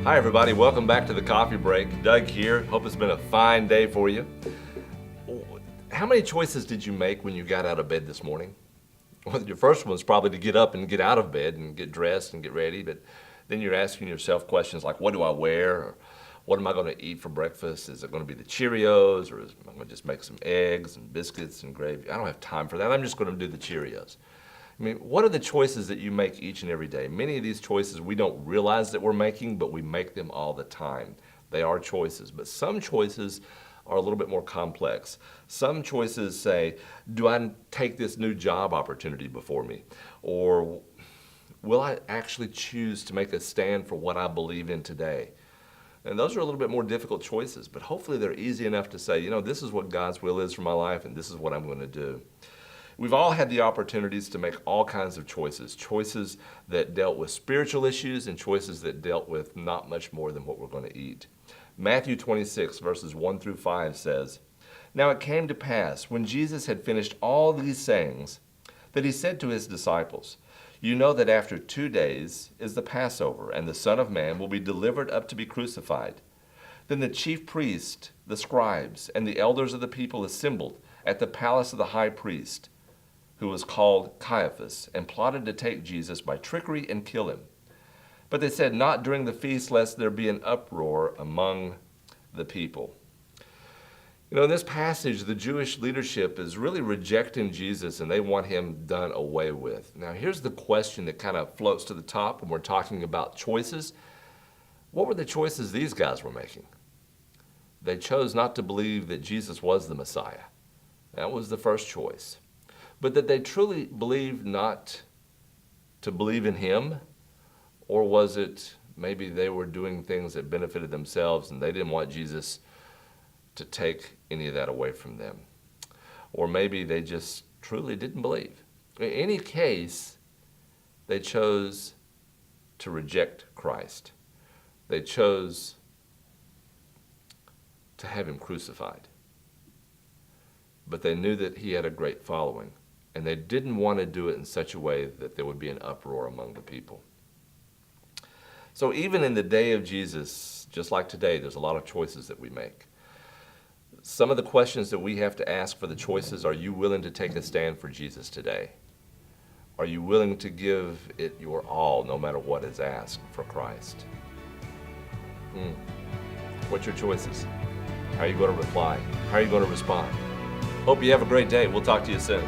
Hi everybody, welcome back to the Coffee Break. Doug here. Hope it's been a fine day for you. How many choices did you make when you got out of bed this morning? Well, your first one was probably to get up and get out of bed and get dressed and get ready, but then you're asking yourself questions like, what do I wear? Or what am I going to eat for breakfast? Is it going to be the Cheerios, or am I going to just make some eggs and biscuits and gravy? I don't have time for that. I'm just going to do the Cheerios. I mean, what are the choices that you make each and every day? Many of these choices we don't realize that we're making, but we make them all the time. They are choices, but some choices are a little bit more complex. Some choices say, do I take this new job opportunity before me? Or will I actually choose to make a stand for what I believe in today? And those are a little bit more difficult choices, but hopefully they're easy enough to say, this is what God's will is for my life, and this is what I'm going to do. We've all had the opportunities to make all kinds of choices that dealt with spiritual issues and choices that dealt with not much more than what we're going to eat. Matthew 26, verses 1 through 5 says, "Now it came to pass, when Jesus had finished all these sayings, that he said to his disciples, 'You know that after 2 days is the Passover, and the Son of Man will be delivered up to be crucified.' Then the chief priests, the scribes, and the elders of the people assembled at the palace of the high priest, who was called Caiaphas, and plotted to take Jesus by trickery and kill him. But they said, 'Not during the feast, lest there be an uproar among the people.'" In this passage, the Jewish leadership is really rejecting Jesus, and they want him done away with. Now, here's the question that kind of floats to the top when we're talking about choices. What were the choices these guys were making? They chose not to believe that Jesus was the Messiah. That was the first choice. But that they truly believed not to believe in him? Or was it maybe they were doing things that benefited themselves and they didn't want Jesus to take any of that away from them? Or maybe they just truly didn't believe. In any case, they chose to reject Christ. They chose to have him crucified. But they knew that he had a great following, and they didn't want to do it in such a way that there would be an uproar among the people. So even in the day of Jesus, just like today, there's a lot of choices that we make. Some of the questions that we have to ask for the choices: are you willing to take a stand for Jesus today? Are you willing to give it your all, no matter what is asked, for Christ? What's your choices? How are you going to reply? How are you going to respond? Hope you have a great day. We'll talk to you soon.